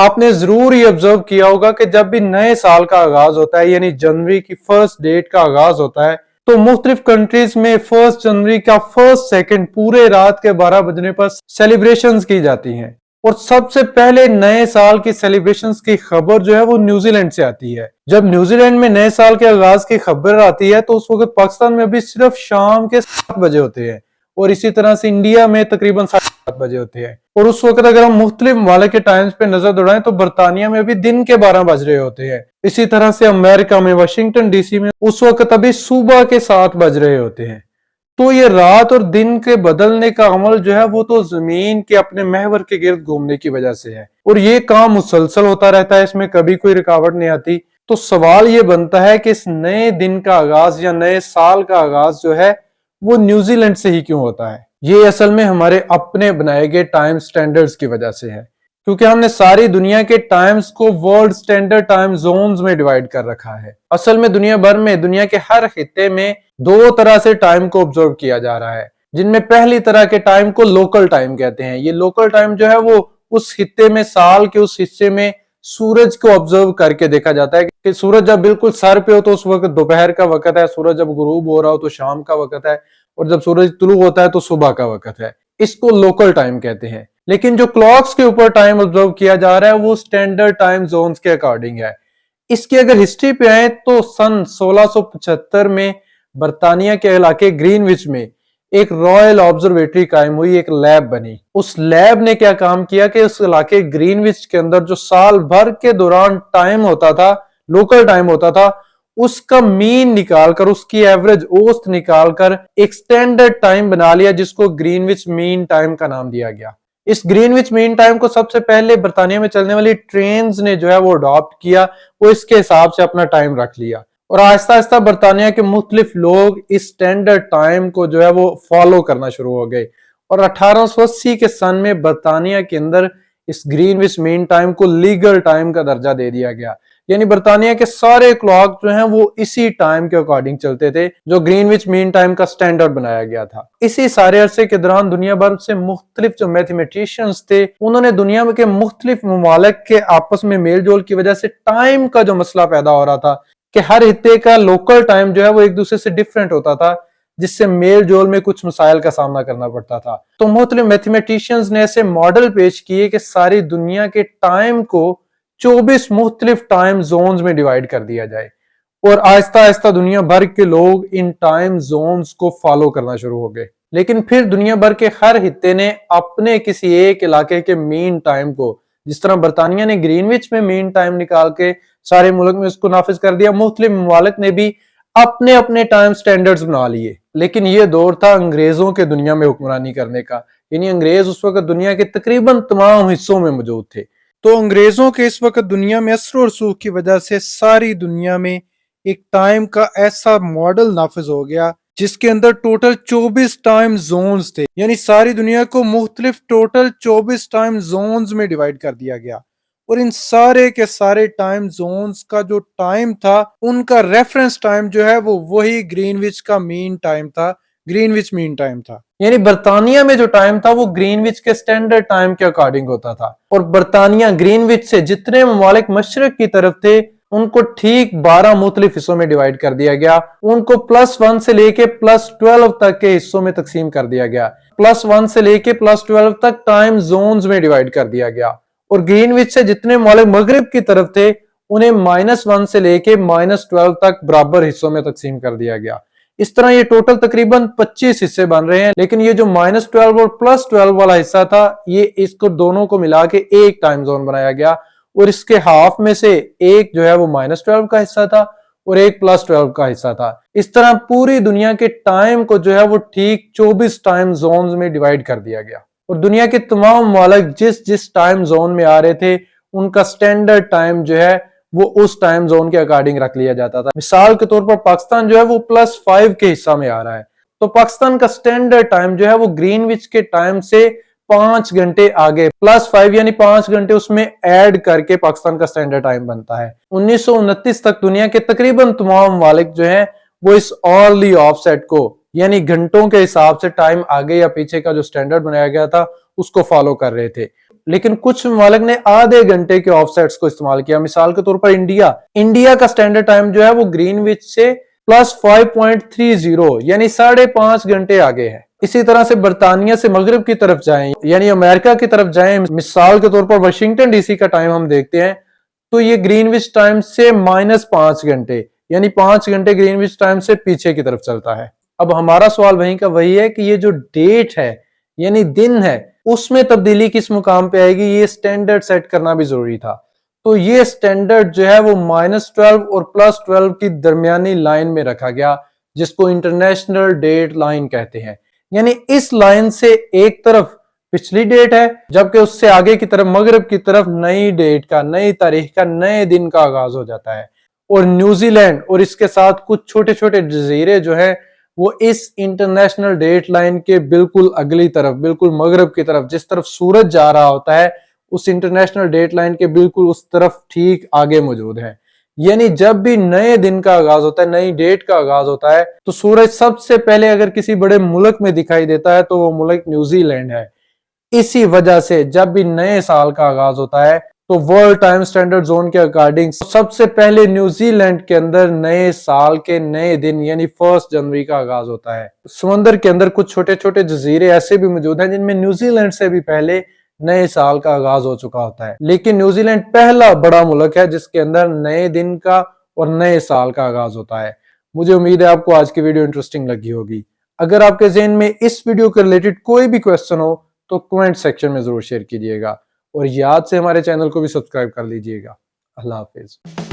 आपने जरूर ये ऑब्जर्व किया होगा कि जब भी नए साल का आगाज होता है यानी जनवरी की फर्स्ट डेट का आगाज होता है तो मुख्तलिफ कंट्रीज में फर्स्ट जनवरी का फर्स्ट सेकंड पूरे रात के 12 बजने पर सेलिब्रेशंस की जाती हैं। और सबसे पहले नए साल की सेलिब्रेशंस की खबर जो है वो न्यूजीलैंड से आती है। जब न्यूजीलैंड में नए साल के आगाज की खबर आती है तो उस वक्त पाकिस्तान में भी सिर्फ शाम के 7 बजे होते हैं और इसी तरह से इंडिया में तकरीबन 7 बजे होते हैं। और उस वक्त अगर हम मुख्तलिफ ममालिक के टाइम्स पे नजर दौड़ाएं तो बरतानिया में भी दिन के 12 बज रहे होते हैं। इसी तरह से अमेरिका में वाशिंगटन डीसी में उस वक्त अभी सुबह के 7 बज रहे होते हैं। तो ये रात और दिन के बदलने का अमल जो है वो तो जमीन के अपने महवर के गिर्द घूमने की वजह से है और ये काम मुसलसल होता रहता है, इसमें कभी कोई रुकावट नहीं आती। तो सवाल ये बनता है कि इस नए दिन का आगाज या नए साल का आगाज जो है वो न्यूजीलैंड से ही क्यों होता है। ये असल में हमारे अपने बनाए गए टाइम स्टैंडर्ड्स की वजह से है, क्योंकि हमने सारी दुनिया के टाइम्स को वर्ल्ड स्टैंडर्ड टाइम जोन्स में डिवाइड कर रखा है। असल में दुनिया भर में दुनिया के हर खित्ते में दो तरह से टाइम को ऑब्जर्व किया जा रहा है, जिनमें पहली तरह के टाइम को लोकल टाइम कहते हैं। ये लोकल टाइम जो है वो उस खित्ते में साल के उस हिस्से में सूरज को ऑब्जर्व करके देखा जाता है कि सूरज जब बिल्कुल सर पे हो तो उस वक्त दोपहर का वक्त है, सूरज जब गुरूब हो रहा हो तो शाम का वक्त है और जब सूरज तुलू होता है तो सुबह का वक्त है। इसको लोकल टाइम कहते हैं। लेकिन जो क्लॉक्स के ऊपर टाइम ऑब्जर्व किया जा रहा है वो स्टैंडर्ड टाइम जोन्स के अकॉर्डिंग है। इसकी अगर हिस्ट्री पे आए तो सन 1675 में बरतानिया के इलाके ग्रीनविच में एक रॉयल ऑब्जर्वेटरी कायम हुई, एक लैब बनी। उस लैब ने क्या काम किया कि उस इलाके ग्रीनविच के अंदर जो साल भर के दौरान टाइम होता था, लोकल टाइम होता था, उसका मीन निकालकर उसकी एवरेज औसत निकालकर एक स्टैंडर्ड टाइम बना लिया जिसको ग्रीनविच मीन टाइम का नाम दिया गया। इस ग्रीनविच मीन टाइम को सबसे पहले बरतानिया में चलने वाली ट्रेन्स ने जो है वो अडॉप्ट किया, वो इसके हिसाब से अपना टाइम रख लिया और आहिस्ता आहिस्ता बरतानिया के मुख्तलिफ लोग इस स्टैंडर्ड टाइम को जो है वो फॉलो करना शुरू हो गए और 1880 के सन में बरतानिया के अंदर इस ग्रीनविच मीन टाइम को लीगल टाइम का दर्जा दे दिया गया। यानी बरतानिया के सारे क्लॉक जो हैं वो इसी टाइम के अकॉर्डिंग चलते थे जो ग्रीनविच मीन टाइम का स्टैंडर्ड बनाया गया था। इसी सारे अरसे के दौरान दुनिया भर से मुख्तलिफ जो मैथमेटिशियंस थे उन्होंने दुनिया के मुख्तलिफ ममालिक के आपस में मेल जोल की वजह से टाइम का जो मसला पैदा हो रहा था कि हर हिस्से का लोकल टाइम जो है वो एक दूसरे से डिफरेंट होता था, जिससे मेल जोल में कुछ मसाइल का सामना करना पड़ता था। तो मुख्तलिफ मैथमेटिशियंस ने ऐसे मॉडल पेश किए कि सारी दुनिया के टाइम को 24 मुख्तलिफ टाइम जोन्स में डिवाइड कर दिया जाए और आहिस्ता आहिस्ता दुनिया भर के लोग इन टाइम जोन्स को फॉलो करना शुरू हो गए। लेकिन फिर दुनिया भर के हर हिस्से ने अपने किसी एक इलाके के मीन टाइम को, जिस तरह बरतानिया ने ग्रीनविच में मीन टाइम निकाल के सारे मुल्क में उसको नाफिज कर दिया, मुख्तलिफ ममालिक ने भी अपने अपने टाइम स्टैंडर्ड्स बना लिए। लेकिन ये दौर था अंग्रेजों के दुनिया में हुक्मरानी करने का, यानी अंग्रेज उस वक्त दुनिया के तकरीबन तमाम हिस्सों में मौजूद थे। तो अंग्रेजों के इस वक्त दुनिया में असर और रसूख की वजह से सारी दुनिया में एक टाइम का ऐसा मॉडल नाफिज हो गया जिसके अंदर टोटल 24 टाइम जोन्स थे, यानी सारी दुनिया को मुख्तलिफ टोटल 24 टाइम जोन्स में डिवाइड कर दिया गया और इन सारे के सारे टाइम जोन्स का जो टाइम था उनका रेफरेंस टाइम जो है वो वही ग्रीनविच का मीन टाइम था, ग्रीनविच मीन टाइम था। यानी बरतानिया में जो टाइम था वो ग्रीनविच के स्टैंडर्ड टाइम के अकॉर्डिंग होता था और बरतानिया ग्रीनविच से जितने ममालिक मशरक की तरफ थे उनको ठीक 12 मुख्तलिफ हिस्सों में डिवाइड कर दिया गया। उनको +1 से लेके +12 तक के हिस्सों में तकसीम कर दिया गया। +1 से लेके +12 तक टाइम जोन्स में डिवाइड कर दिया गया और ग्रीनविच से जितने ममालिक मगरिब की तरफ थे उन्हें -1 से लेके -12 तक बराबर हिस्सों में तकसीम कर दिया गया। इस तरह ये टोटल तकरीबन 25 हिस्से बन रहे हैं, लेकिन ये जो -12 और +12 वाला हिस्सा था ये इसको दोनों को मिला के एक टाइम जोन बनाया गया और इसके हाफ में से एक जो है वो -12 का हिस्सा था और एक +12 का हिस्सा था। इस तरह पूरी दुनिया के टाइम को जो है वो ठीक 24 टाइम जोन्स में डिवाइड कर दिया गया और दुनिया के तमाम ममालिक जिस जिस टाइम जोन में आ रहे थे उनका स्टैंडर्ड टाइम जो है वो उस टाइम जोन के अकॉर्डिंग रख लिया जाता था। मिसाल के तौर पर पाकिस्तान जो है वो +5 के हिस्सा में आ रहा है, तो पाकिस्तान का स्टैंडर्ड टाइम जो है वो ग्रीनविच के टाइम से 5 घंटे आगे +5 यानी 5 घंटे उसमें ऐड करके पाकिस्तान का स्टैंडर्ड टाइम बनता है। 1929 तक दुनिया के तकरीबन तमाम ममालिक जो है वो इस अर्ली ऑफसेट को यानी घंटों के हिसाब से टाइम आगे या पीछे का जो स्टैंडर्ड बनाया गया था उसको फॉलो कर रहे थे। लेकिन कुछ ममालिक ने आधे घंटे के ऑफसेट्स को इस्तेमाल किया। मिसाल के तौर पर इंडिया का स्टैंडर्ड टाइम जो है वो ग्रीनविच से +5.30 यानी 5.5 घंटे आगे है। इसी तरह से बर्तानिया से मगरिब की तरफ जाएं यानी अमेरिका की तरफ जाएं, मिसाल के तौर पर वाशिंगटन डीसी का टाइम हम देखते हैं तो ये ग्रीनविच टाइम से -5 घंटे यानी 5 घंटे ग्रीनविच टाइम से पीछे की तरफ चलता है। अब हमारा सवाल वहीं का वही है कि ये जो डेट है यानी दिन है उसमें तब्दीली किस मुकाम पे आएगी, ये स्टैंडर्ड सेट करना भी जरूरी था। तो ये स्टैंडर्ड जो है वो -12 और +12 की दरमियानी लाइन में रखा गया, जिसको इंटरनेशनल डेट लाइन कहते हैं। यानी इस लाइन से एक तरफ पिछली डेट है, जबकि उससे आगे की तरफ मगरिब की तरफ नई डेट का, नई तारीख का, नए दिन का आगाज हो जाता है। और न्यूजीलैंड और इसके साथ कुछ छोटे छोटे जजीरे जो है वो इस इंटरनेशनल डेट लाइन के बिल्कुल अगली तरफ, बिल्कुल मगरिब की तरफ, जिस तरफ सूरज जा रहा होता है उस इंटरनेशनल डेट लाइन के बिल्कुल उस तरफ ठीक आगे मौजूद है। यानी जब भी नए दिन का आगाज होता है, नई डेट का आगाज होता है, तो सूरज सबसे पहले अगर किसी बड़े मुल्क में दिखाई देता है तो वो मुल्क न्यूजीलैंड है। इसी वजह से जब भी नए साल का आगाज होता है तो वर्ल्ड टाइम स्टैंडर्ड जोन के अकॉर्डिंग सबसे पहले न्यूजीलैंड के अंदर नए साल के नए दिन यानी 1 जनवरी का आगाज होता है। समंदर के अंदर कुछ छोटे छोटे जजीरे ऐसे भी मौजूद हैं जिनमें न्यूजीलैंड से भी पहले नए साल का आगाज हो चुका होता है, लेकिन न्यूजीलैंड पहला बड़ा मुल्क है जिसके अंदर नए दिन का और नए साल का आगाज होता है। मुझे उम्मीद है आपको आज की वीडियो इंटरेस्टिंग लगी होगी। अगर आपके ज़हन में इस वीडियो के रिलेटेड कोई भी क्वेश्चन हो तो कमेंट सेक्शन में जरूर शेयर कीजिएगा और याद से हमारे चैनल को भी सब्सक्राइब कर लीजिएगा। अल्लाह हाफिज।